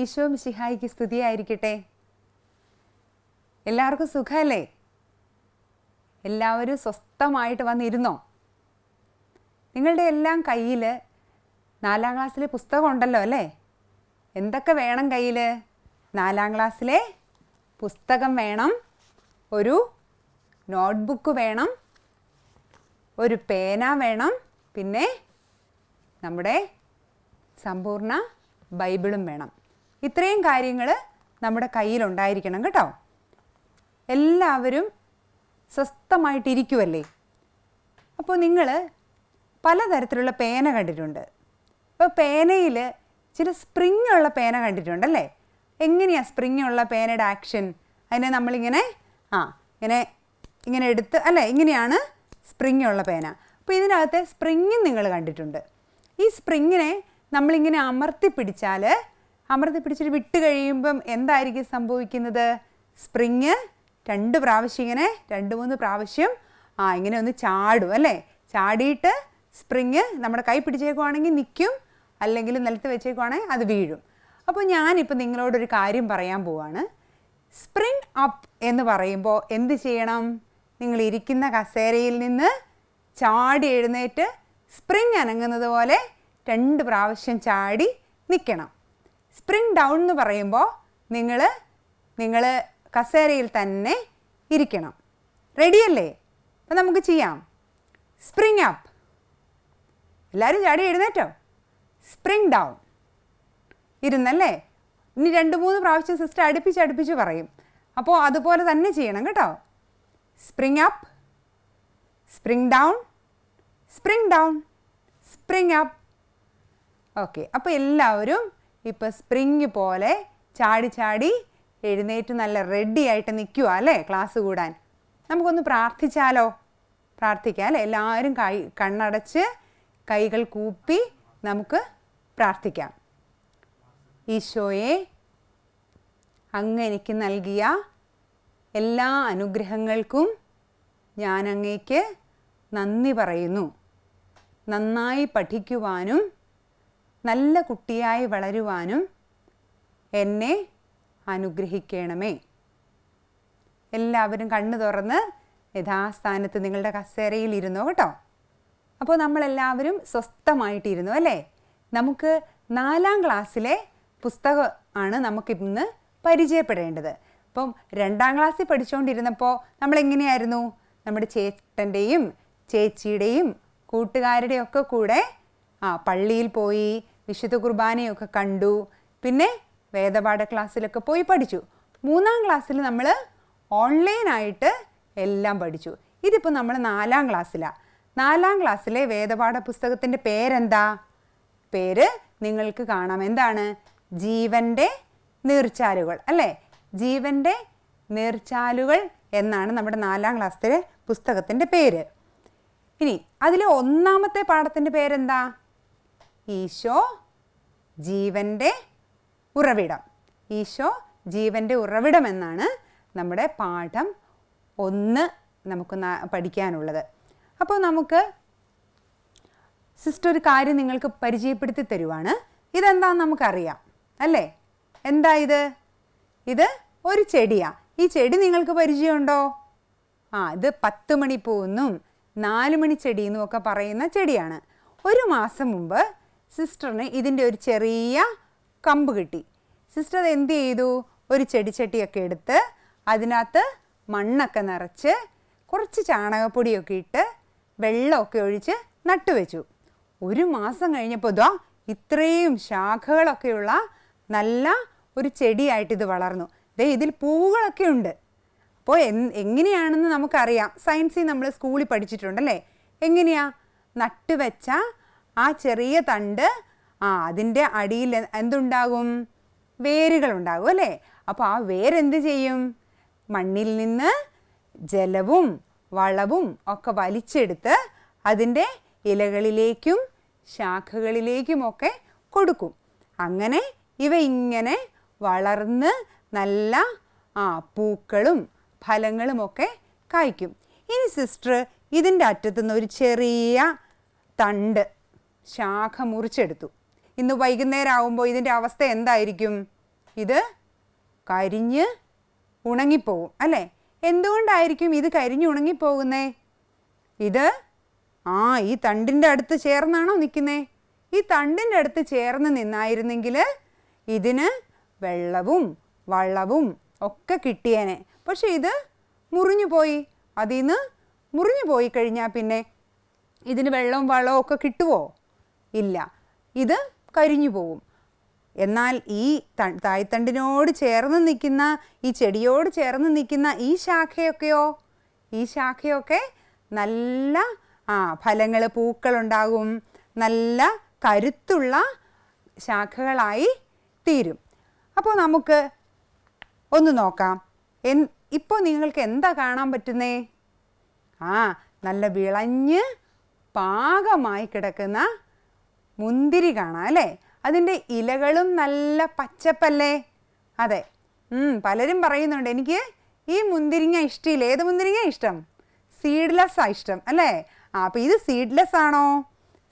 ഈശോ മിശിഹായിക്ക് സ്തുതിയായിരിക്കട്ടെ. എല്ലാവർക്കും സുഖമല്ലേ? എല്ലാവരും സ്വസ്ഥമായിട്ട് വന്നിരുന്നോ? നിങ്ങളുടെ എല്ലാം കയ്യിൽ 4ാം ക്ലാസ്സിലെ പുസ്തകം ഉണ്ടല്ലോ അല്ലേ? എന്തൊക്കെ വേണം കയ്യിൽ? 4ാം ക്ലാസ്സിലെ പുസ്തകം വേണം, ഒരു നോട്ട്ബുക്ക് വേണം, ഒരു പേന വേണം, പിന്നെ നമ്മുടെ സമ്പൂർണ്ണ ബൈബിളും വേണം. ഇത്രയും കാര്യങ്ങൾ നമ്മുടെ കയ്യിലുണ്ടായിരിക്കണം കേട്ടോ. എല്ലാവരും സ്വസ്ഥമായിട്ടിരിക്കുമല്ലേ? അപ്പോൾ നിങ്ങൾ പലതരത്തിലുള്ള പേന കണ്ടിട്ടുണ്ട്. അപ്പോൾ പേനയിൽ ചില സ്പ്രിങ് ഉള്ള പേന കണ്ടിട്ടുണ്ടല്ലേ? എങ്ങനെയാണ് സ്പ്രിങ് ഉള്ള പേനയുടെ ആക്ഷൻ? അതിനെ നമ്മളിങ്ങനെ ഇങ്ങനെ എടുത്ത് അല്ലേ, ഇങ്ങനെയാണ് സ്പ്രിങ് ഉള്ള പേന. അപ്പോൾ ഇതിനകത്തെ സ്പ്രിങ്ങും നിങ്ങൾ കണ്ടിട്ടുണ്ട്. ഈ സ്പ്രിങ്ങിനെ നമ്മളിങ്ങനെ അമർത്തി പിടിച്ചിട്ട് വിട്ട് കഴിയുമ്പം എന്തായിരിക്കും സംഭവിക്കുന്നത്? സ്പ്രിങ് 2 പ്രാവശ്യം ഇങ്ങനെ 2-3 പ്രാവശ്യം ഇങ്ങനെ ഒന്ന് ചാടും അല്ലേ? ചാടിയിട്ട് സ്പ്രിങ് നമ്മുടെ കൈ പിടിച്ചേക്കുവാണെങ്കിൽ നിൽക്കും, അല്ലെങ്കിൽ നിലത്ത് വെച്ചേക്കുവാണെങ്കിൽ അത് വീഴും. അപ്പോൾ ഞാനിപ്പോൾ നിങ്ങളോടൊരു കാര്യം പറയാൻ പോവാണ്. സ്പ്രിങ് അപ്പ് എന്ന് പറയുമ്പോൾ എന്ത് ചെയ്യണം? നിങ്ങൾ ഇരിക്കുന്ന കസേരയിൽ നിന്ന് ചാടി എഴുന്നേറ്റ് സ്പ്രിങ് അനങ്ങുന്നത് പോലെ 2 പ്രാവശ്യം ചാടി നിൽക്കണം. സ്പ്രിങ് ഡൗൺ എന്ന് പറയുമ്പോൾ നിങ്ങൾ കസേരയിൽ തന്നെ ഇരിക്കണം. റെഡിയല്ലേ? അപ്പോൾ നമുക്ക് ചെയ്യാം. Spring up. എല്ലാവരും ചാടി എഴുന്നേറ്റോ? Spring down. ഇരുന്നല്ലേ? ഇനി 2-3 പ്രാവശ്യം സിസ്റ്റർ അടുപ്പിച്ച് പറയും. അപ്പോൾ അതുപോലെ തന്നെ ചെയ്യണം കേട്ടോ. Spring up, spring down, spring down, spring up. Okay, അപ്പോൾ എല്ലാവരും ഇപ്പോൾ സ്പ്രിങ് പോലെ ചാടി എഴുന്നേറ്റ് നല്ല റെഡി ആയിട്ട് നിൽക്കുക അല്ലേ ക്ലാസ് കൂടാൻ? നമുക്കൊന്ന് പ്രാർത്ഥിച്ചാലോ? പ്രാർത്ഥിക്കാം അല്ലേ? എല്ലാവരും കണ്ണടച്ച് കൈകൾ കൂപ്പി നമുക്ക് പ്രാർത്ഥിക്കാം. ഈശോയെ, അങ്ങ് എനിക്ക് നൽകിയ എല്ലാ അനുഗ്രഹങ്ങൾക്കും ഞാൻ അങ്ങേക്ക് നന്ദി പറയുന്നു. നന്നായി പഠിക്കുവാനും നല്ല കുട്ടിയായി വളരുവാനും എന്നെ അനുഗ്രഹിക്കണമേ. എല്ലാവരും കണ്ണു തുറന്ന് യഥാസ്ഥാനത്ത് നിങ്ങളുടെ കസേരയിൽ ഇരുന്നോ കേട്ടോ. അപ്പോൾ നമ്മളെല്ലാവരും സ്വസ്ഥമായിട്ടിരുന്നു അല്ലേ? നമുക്ക് 4ാം ക്ലാസ്സിലെ പുസ്തകം ആണ് നമുക്കിന്ന് പരിചയപ്പെടേണ്ടത്. അപ്പം 2ാം ക്ലാസ്സിൽ പഠിച്ചുകൊണ്ടിരുന്നപ്പോൾ നമ്മളെങ്ങനെയായിരുന്നു? നമ്മുടെ ചേട്ടൻ്റെയും ചേച്ചിയുടെയും കൂട്ടുകാരുടെയും ഒക്കെ കൂടെ പള്ളിയിൽ പോയി വിശുദ്ധ കുർബാനയൊക്കെ കണ്ടു, പിന്നെ വേദപാഠ ക്ലാസ്സിലൊക്കെ പോയി പഠിച്ചു. 3ാം ക്ലാസ്സിൽ നമ്മൾ ഓൺലൈനായിട്ട് എല്ലാം പഠിച്ചു. ഇതിപ്പോൾ നമ്മൾ 4ാം ക്ലാസ്സിലാണ്. 4ാം ക്ലാസ്സിലെ വേദപാഠ പുസ്തകത്തിൻ്റെ പേരെന്താ? പേര് നിങ്ങൾക്ക് കാണാം. എന്താണ്? ജീവൻ്റെ നീർച്ചാലുകൾ അല്ലേ? ജീവൻ്റെ നീർച്ചാലുകൾ എന്നാണ് നമ്മുടെ 4ാം ക്ലാസ്സിലെ പുസ്തകത്തിൻ്റെ പേര്. ഇനി അതിൽ 1ാമത്തെ പാഠത്തിൻ്റെ പേരെന്താ? ഈശോ ജീവൻ്റെ ഉറവിടം. ഈശോ ജീവൻ്റെ ഉറവിടം എന്നാണ് നമ്മുടെ പാഠം 1 നമുക്ക് പഠിക്കാനുള്ളത്. അപ്പോൾ നമുക്ക് സിസ്റ്റർ ഒരു കാര്യം നിങ്ങൾക്ക് പരിചയപ്പെടുത്തി തരുവാണ്. ഇതെന്താണെന്ന് നമുക്കറിയാം അല്ലേ? എന്താ ഇത്? ഇത് ഒരു ചെടിയാണ്. ഈ ചെടി നിങ്ങൾക്ക് പരിചയമുണ്ടോ? ഇത് 10 മണിപ്പൂവെന്നും 4 മണി ചെടി എന്നും ഒക്കെ പറയുന്ന ചെടിയാണ്. ഒരു മാസം മുമ്പ് സിസ്റ്ററിന് ഇതിൻ്റെ ഒരു ചെറിയ കമ്പ് കിട്ടി. സിസ്റ്റർ അത് എന്ത് ചെയ്തു? ഒരു ചെടിച്ചട്ടിയൊക്കെ എടുത്ത് അതിനകത്ത് മണ്ണൊക്കെ നിറച്ച് കുറച്ച് ചാണകപ്പൊടിയൊക്കെ ഇട്ട് വെള്ളമൊക്കെ ഒഴിച്ച് നട്ടുവെച്ചു. ഒരു മാസം കഴിഞ്ഞപ്പോൾ ഇത്രയും ശാഖകളൊക്കെയുള്ള നല്ല ഒരു ചെടിയായിട്ടിത് വളർന്നു. ഇതിൽ പൂവുകളൊക്കെ ഉണ്ട്. അപ്പോൾ എങ്ങനെയാണെന്ന് നമുക്കറിയാം. സയൻസിൽ നമ്മൾ സ്കൂളിൽ പഠിച്ചിട്ടുണ്ടല്ലേ? എങ്ങനെയാ? നട്ടുവെച്ച ആ ചെറിയ തണ്ട് അതിൻ്റെ അടിയിൽ എന്തുണ്ടാകും? വേരുകളുണ്ടാകും അല്ലേ? അപ്പോൾ ആ വേരെന്ത് ചെയ്യും? മണ്ണിൽ നിന്ന് ജലവും വളവും ഒക്കെ വലിച്ചെടുത്ത് അതിൻ്റെ ഇലകളിലേക്കും ശാഖകളിലേക്കുമൊക്കെ കൊടുക്കും. അങ്ങനെ ഇവ ഇങ്ങനെ വളർന്ന് നല്ല പൂക്കളും ഫലങ്ങളുമൊക്കെ കായ്ക്കും. ഇനി സിസ്റ്റർ ഇതിൻ്റെ അറ്റത്തുനിന്ന് ഒരു ചെറിയ തണ്ട് ശാഖ മുറിച്ചെടുത്തു. ഇന്ന് വൈകുന്നേരം ആകുമ്പോൾ ഇതിൻ്റെ അവസ്ഥ എന്തായിരിക്കും? ഇത് കരിഞ്ഞ് ഉണങ്ങിപ്പോവും അല്ലേ? എന്തുകൊണ്ടായിരിക്കും ഇത് കരിഞ്ഞ് ഉണങ്ങിപ്പോകുന്നേ? ഇത് ഈ തണ്ടിൻ്റെ അടുത്ത് ചേർന്നാണോ നിൽക്കുന്നേ? ഈ തണ്ടിൻ്റെ അടുത്ത് ചേർന്ന് നിന്നായിരുന്നെങ്കിൽ ഇതിന് വെള്ളവും വളവും ഒക്കെ കിട്ടിയേനെ. പക്ഷെ ഇത് മുറിഞ്ഞു പോയി. അതിൽ നിന്ന് മുറിഞ്ഞു പോയി കഴിഞ്ഞാൽ പിന്നെ ഇതിന് വെള്ളവും വളവും ഒക്കെ കിട്ടുമോ? ഇല്ല, ഇത് കരിഞ്ഞു പോവും. എന്നാൽ ഈ തായ്തണ്ടിനോട് ചേർന്ന് നിൽക്കുന്ന, ഈ ചെടിയോട് ചേർന്ന് നിൽക്കുന്ന ഈ ശാഖയൊക്കെയോ, ഈ ശാഖയൊക്കെ നല്ല ഫലങ്ങൾ, പൂക്കളുണ്ടാകും, നല്ല കരുത്തുള്ള ശാഖകളായി തീരും. അപ്പോൾ നമുക്ക് ഒന്ന് നോക്കാം. ഇപ്പോൾ നിങ്ങൾക്ക് എന്താ കാണാൻ പറ്റുന്നേ? നല്ല വിളഞ്ഞ് പാകമായി കിടക്കുന്ന മുന്തിരി കാണാം അല്ലേ? അതിൻ്റെ ഇലകളും നല്ല പച്ചപ്പല്ലേ? അതെ, പലരും പറയുന്നുണ്ട് എനിക്ക് ഈ മുന്തിരിങ്ങ ഇഷ്ടമില്ല. ഏത് മുന്തിരിങ്ങ ഇഷ്ടം? സീഡ്ലെസ്സാണ് ഇഷ്ടം അല്ലേ? അപ്പോൾ ഇത് സീഡ്ലെസ് ആണോ?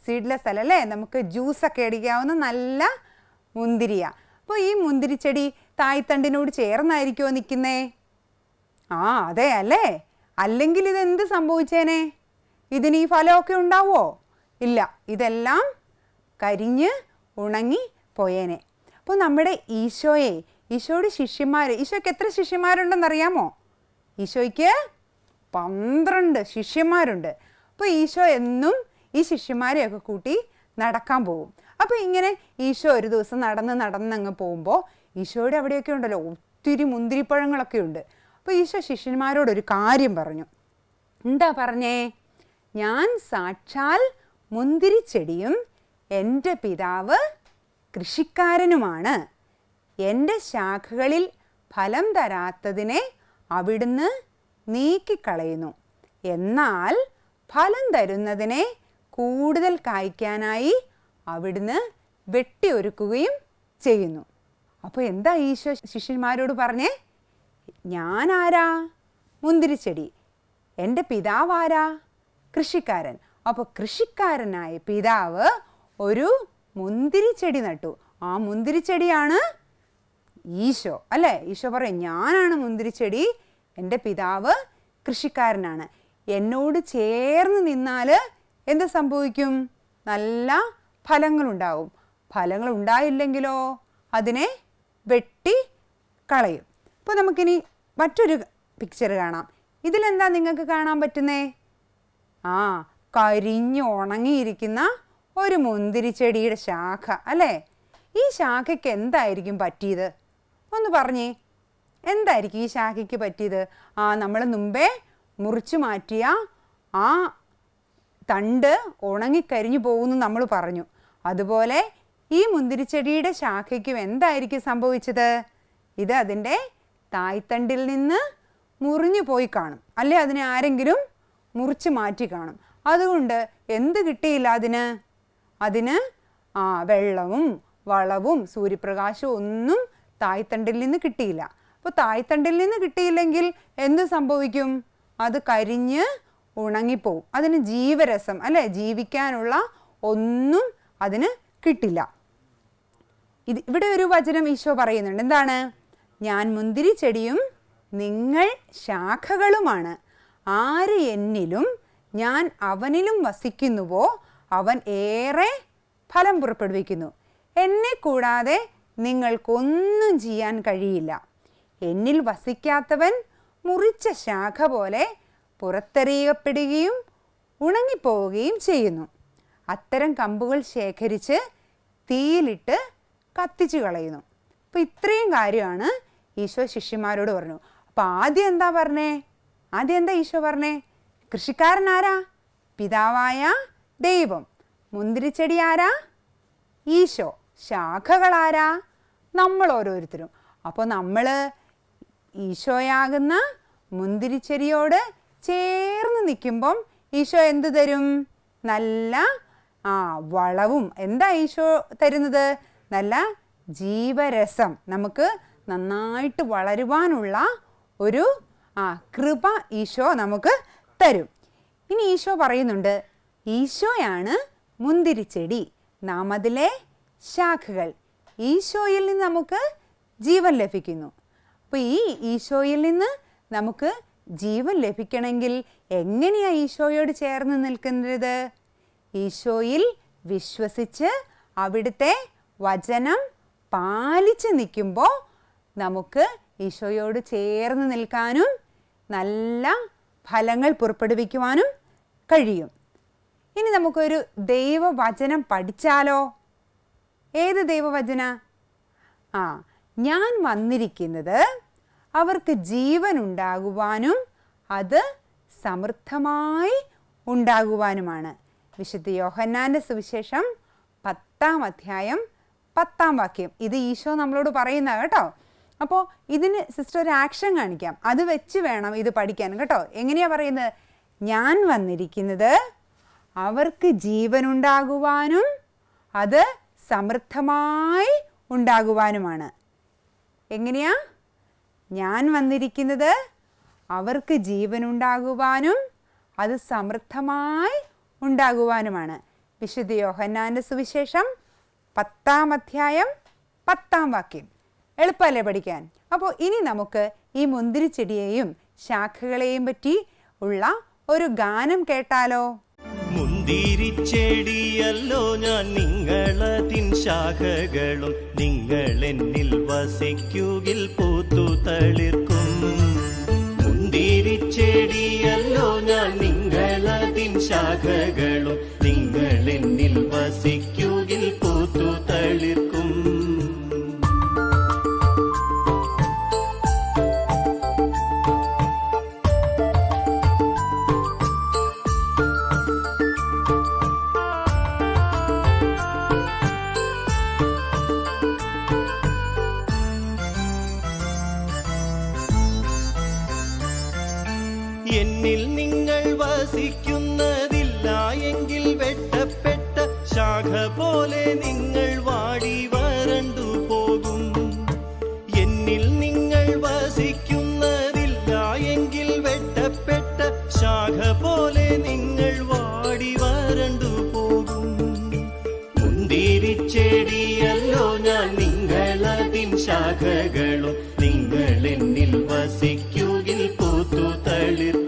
സീഡ്ലെസ് അല്ലല്ലേ? നമുക്ക് ജ്യൂസൊക്കെ അടിക്കാവുന്ന നല്ല മുന്തിരിയാണ്. അപ്പോൾ ഈ മുന്തിരിച്ചെടി തായ്തണ്ടിനോട് ചേർന്നായിരിക്കുമോ നിൽക്കുന്നേ? അതെ അല്ലേ? അല്ലെങ്കിൽ ഇതെന്ത് സംഭവിച്ചേനെ? ഇതിന് ഈ ഫലമൊക്കെ ഉണ്ടാവുമോ? ഇല്ല, ഇതെല്ലാം കരിഞ്ഞ് ഉണങ്ങി പോയേനെ. അപ്പോൾ നമ്മുടെ ഈശോയുടെ ശിഷ്യന്മാർ, ഈശോയ്ക്ക് എത്ര ശിഷ്യന്മാരുണ്ടെന്നറിയാമോ? ഈശോയ്ക്ക് 12 ശിഷ്യന്മാരുണ്ട്. അപ്പോൾ ഈശോ എന്നും ഈ ശിഷ്യന്മാരെയൊക്കെ കൂട്ടി നടക്കാൻ പോകും. അപ്പോൾ ഇങ്ങനെ ഈശോ ഒരു ദിവസം നടന്നങ്ങ് പോകുമ്പോൾ ഈശോയുടെ അവിടെയൊക്കെ ഉണ്ടല്ലോ ഒത്തിരി മുന്തിരിപ്പഴങ്ങളൊക്കെ ഉണ്ട്. അപ്പോൾ ഈശോ ശിഷ്യന്മാരോടൊരു കാര്യം പറഞ്ഞു. എന്താ പറഞ്ഞേ? ഞാൻ സാക്ഷാൽ മുന്തിരിച്ചെടിയും എൻ്റെ പിതാവ് കൃഷിക്കാരനുമാണ്. എൻ്റെ ശാഖകളിൽ ഫലം തരാത്തതിനെ അവിടുന്ന് നീക്കിക്കളയുന്നു. എന്നാൽ ഫലം തരുന്നതിനെ കൂടുതൽ കായ്ക്കാനായി അവിടുന്ന് വെട്ടിയൊരുക്കുകയും ചെയ്യുന്നു. അപ്പോൾ എന്താ ഈശോ ശിഷ്യന്മാരോട് പറഞ്ഞേ? ഞാൻ ആരാ? മുന്തിരിച്ചെടി. എൻ്റെ പിതാവ് ആരാ? കൃഷിക്കാരൻ. അപ്പോൾ കൃഷിക്കാരനായ പിതാവ് ഒരു മുന്തിരിച്ചെടി നട്ടു. ആ മുന്തിരിച്ചെടിയാണ് ഈശോ അല്ലേ? ഈശോ പറയും ഞാനാണ് മുന്തിരിച്ചെടി, എൻ്റെ പിതാവ് കൃഷിക്കാരനാണ്. എന്നോട് ചേർന്ന് നിന്നാൽ എന്ത് സംഭവിക്കും? നല്ല ഫലങ്ങളുണ്ടാവും. ഫലങ്ങൾ ഉണ്ടായില്ലെങ്കിലോ അതിനെ വെട്ടി കളയും. അപ്പോൾ നമുക്കിനി മറ്റൊരു പിക്ചർ കാണാം. ഇതിലെന്താ നിങ്ങൾക്ക് കാണാൻ പറ്റുന്നേ? കരിഞ്ഞ് ഉണങ്ങിയിരിക്കുന്ന ഒരു മുന്തിരിച്ചെടിയുടെ ശാഖ അല്ലേ? ഈ ശാഖയ്ക്ക് എന്തായിരിക്കും പറ്റിയത്? ഒന്ന് പറഞ്ഞേ, എന്തായിരിക്കും ഈ ശാഖയ്ക്ക് പറ്റിയത്? നമ്മൾ മുമ്പേ മുറിച്ചു മാറ്റിയ ആ തണ്ട് ഉണങ്ങിക്കരിഞ്ഞു പോകുന്നു നമ്മൾ പറഞ്ഞു. അതുപോലെ ഈ മുന്തിരിച്ചെടിയുടെ ശാഖയ്ക്കും എന്തായിരിക്കും സംഭവിച്ചത്? ഇത് അതിൻ്റെ തായ്തണ്ടിൽ നിന്ന് മുറിഞ്ഞു പോയി കാണും അല്ലേ? അതിനെ ആരെങ്കിലും മുറിച്ച് മാറ്റി കാണും. അതുകൊണ്ട് എന്ത് കിട്ടിയില്ല അതിന് വെള്ളവും വളവും സൂര്യപ്രകാശവും ഒന്നും തായ്തണ്ടിൽ നിന്ന് കിട്ടിയില്ല. അപ്പോൾ തായ്തണ്ടിൽ നിന്ന് കിട്ടിയില്ലെങ്കിൽ എന്ത് സംഭവിക്കും? അത് കരിഞ്ഞ് ഉണങ്ങിപ്പോവും. അതിന് ജീവരസം അല്ലേ? ജീവിക്കാനുള്ള ഒന്നും അതിന് കിട്ടില്ല. ഇവിടെ ഒരു വചനം ഈശോ പറയുന്നുണ്ട്. എന്താണ്? ഞാൻ മുന്തിരിച്ചെടിയും നിങ്ങൾ ശാഖകളുമാണ്. ആര് എന്നിലും ഞാൻ അവനിലും വസിക്കുന്നുവോ അവൻ ഏറെ ഫലം പുറപ്പെടുവിക്കുന്നു. എന്നെ കൂടാതെ നിങ്ങൾക്കൊന്നും ചെയ്യാൻ കഴിയില്ല. എന്നിൽ വസിക്കാത്തവൻ മുറിച്ച ശാഖ പോലെ പുറത്തെറിയപ്പെടുകയും ഉണങ്ങിപ്പോവുകയും ചെയ്യുന്നു. അത്തരം കമ്പുകൾ ശേഖരിച്ച് തീയിലിട്ട് കത്തിച്ചു കളയുന്നു. അപ്പോൾ ഇത്രയും കാര്യമാണ് ഈശോ ശിഷ്യന്മാരോട് പറഞ്ഞു. അപ്പോൾ ആദ്യം എന്താ ഈശോ പറഞ്ഞേ? കൃഷിക്കാരൻ ആരാ? പിതാവായ ദൈവം. മുന്തിരിച്ചെടി ആരാ? ഈശോ. ശാഖകളാരാ? നമ്മൾ ഓരോരുത്തരും. അപ്പോൾ നമ്മൾ ഈശോയാകുന്ന മുന്തിരിച്ചെടിയോട് ചേർന്ന് നിൽക്കുമ്പം ഈശോ എന്ത് തരും? നല്ല വളവും. എന്താ ഈശോ തരുന്നത്? നല്ല ജീവരസം. നമുക്ക് നന്നായിട്ട് വളരുവാനുള്ള ഒരു കൃപ ഈശോ നമുക്ക് തരും. ഇനി ഈശോ പറയുന്നുണ്ട്, ഈശോയാണ് മുന്തിരിച്ചെടി, നാം അതിലെ ശാഖകൾ. ഈശോയിൽ നിന്ന് നമുക്ക് ജീവൻ ലഭിക്കുന്നു. അപ്പോൾ ഈ ഈശോയിൽ നിന്ന് നമുക്ക് ജീവൻ ലഭിക്കണമെങ്കിൽ എങ്ങനെയാണ് ഈശോയോട് ചേർന്ന് നിൽക്കുന്നത്? ഈശോയിൽ വിശ്വസിച്ച് അവിടുത്തെ വചനം പാലിച്ച് നിൽക്കുമ്പോൾ നമുക്ക് ഈശോയോട് ചേർന്ന് നിൽക്കാനും നല്ല ഫലങ്ങൾ പുറപ്പെടുവിക്കുവാനും കഴിയും. ഇനി നമുക്കൊരു ദൈവവചനം പഠിച്ചാലോ? ഏത് ദൈവവചന? ഞാൻ വന്നിരിക്കുന്നത് അവർക്ക് ജീവൻ ഉണ്ടാകുവാനും അത് സമൃദ്ധമായി ഉണ്ടാകുവാനുമാണ്. വിശുദ്ധ യോഹന്നാൻ്റെ സുവിശേഷം 10-ാം അധ്യായം 10-ാം വാക്യം. ഇത് ഈശോ നമ്മളോട് പറയുന്ന കേട്ടോ. അപ്പോൾ ഇതിന് സിസ്റ്റർ ഒരു ആക്ഷൻ കാണിക്കാം. അത് വെച്ച് വേണം ഇത് പഠിക്കാൻ കേട്ടോ. എങ്ങനെയാണ് പറയുന്നത്? ഞാൻ വന്നിരിക്കുന്നത് അവർക്ക് ജീവനുണ്ടാകുവാനും അത് സമൃദ്ധമായി ഉണ്ടാകുവാനുമാണ്. എങ്ങനെയാ? ഞാൻ വന്നിരിക്കുന്നത് അവർക്ക് ജീവനുണ്ടാകുവാനും അത് സമൃദ്ധമായി ഉണ്ടാകുവാനുമാണ്. വിശുദ്ധ യോഹന്നാൻ്റെ സുവിശേഷം 10-ാം അധ്യായം 10-ാം വാക്യം. എളുപ്പമല്ലേ പഠിക്കാൻ? അപ്പോൾ ഇനി നമുക്ക് ഈ മുന്തിരിച്ചെടിയെയും ശാഖകളെയും പറ്റി ഉള്ള ഒരു ഗാനം കേട്ടാലോ? മുന്തിരിച്ചെടിയല്ലോ ഞാൻ, നിങ്ങളതിൻ ശാഖകളും, നിങ്ങൾ എന്നിൽ വസിക്കുകിൽ പൂത്തു തളിർക്കും. മുന്തിരിച്ചെടിയല്ലോ ഞാൻ, നിങ്ങളതിൻ ശാഖകളും, നിങ്ങൾ എന്നിൽ വസിക്കുകിൽ പൂത്തു തളിർക്കും. എന്നിൽ നിങ്ങൾ വസിക്കുന്നതില്ല എങ്കിൽ വെട്ടപ്പെട്ട ശാഖ പോലെ നിങ്ങൾ വാടി വരണ്ടു പോകും. എന്നിൽ നിങ്ങൾ വസിക്കുന്നതില്ല എങ്കിൽ വെട്ടപ്പെട്ട ശാഖ പോലെ നിങ്ങൾ വാടി വരണ്ടു പോകും. മുന്തിരിച്ചെടിയല്ലോ ഞാൻ, നിങ്ങളതിൻ ശാഖകളും, നിങ്ങൾ എന്നിൽ വസിക്കുകിൽ പൂത്തു തളിർക്കും.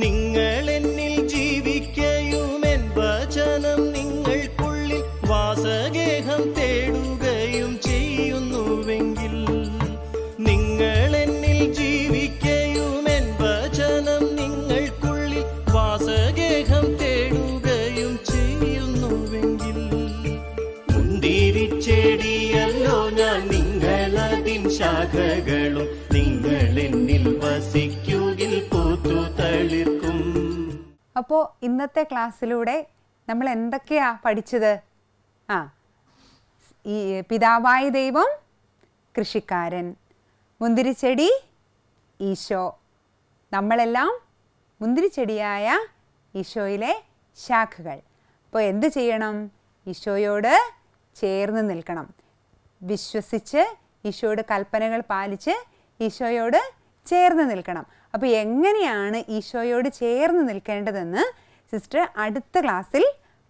നിങ്ങൾ എന്നിൽ ജീവിക്കയും എൻ വചനം നിങ്ങൾക്കുള്ളിൽ വാസഗേഹം തേടുകയും ചെയ്യുന്നുവെങ്കിൽ, നിങ്ങൾ എന്നിൽ ജീവിക്കയും എൻ വചനം നിങ്ങൾക്കുള്ളിൽ വാസഗേഹം തേടുകയും ചെയ്യുന്നുവെങ്കിൽ, മുന്തിരിച്ചെടിയല്ലോ ഞാൻ, നിങ്ങളതിൻ ശാഖകളും, നിങ്ങൾ എന്നിൽ വസിക്കുകിൽ പൂത്തു തളിർക്കും. അപ്പോൾ ഇന്നത്തെ ക്ലാസ്സിലൂടെ നമ്മൾ എന്തൊക്കെയാ പഠിച്ചത്? ഈ പിതാവായ ദൈവം, കൃഷിക്കാരൻ, മുന്തിരിച്ചെടി ഈശോ, നമ്മളെല്ലാം മുന്തിരിച്ചെടിയായ ഈശോയിലെ ശാഖകൾ. അപ്പോൾ എന്ത് ചെയ്യണം? ഈശോയോട് ചേർന്ന് നിൽക്കണം. വിശ്വസിച്ച് ഈശോയുടെ കൽപ്പനകൾ പാലിച്ച് ഈശോയോട് ചേർന്ന് നിൽക്കണം. അപ്പോൾ എങ്ങനെയാണ് ഈശോയോട് ചേർന്ന് നിൽക്കേണ്ടതെന്ന് സിസ്റ്റർ അടുത്ത ക്ലാസ്സിൽ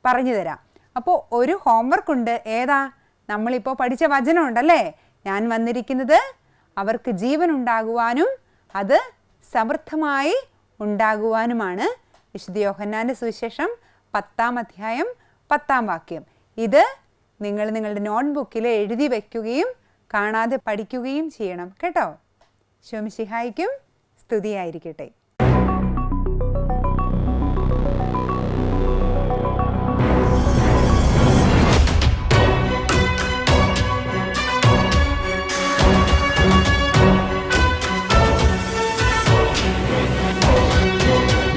പറഞ്ഞു തരാം. അപ്പോൾ ഒരു ഹോംവർക്ക് ഉണ്ട്. ഏതാ? നമ്മളിപ്പോൾ പഠിച്ച വചനം ഉണ്ടല്ലേ, ഞാൻ വന്നിരിക്കുന്നത് അവർക്ക് ജീവൻ ഉണ്ടാകുവാനും അത് സമൃദ്ധമായി ഉണ്ടാകുവാനുമാണ്. വിശുദ്ധ യോഹന്നാൻ്റെ സുവിശേഷം 10-ാം അധ്യായം 10-ാം വാക്യം. ഇത് നിങ്ങൾ നിങ്ങളുടെ നോട്ട്ബുക്കിൽ എഴുതി വയ്ക്കുകയും കാണാതെ പഠിക്കുകയും ചെയ്യണം കേട്ടോ. ശോമിശിഹായിക്കും സ്തുതിയായിരിക്കട്ടെ.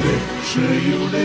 രക്ഷയുടെ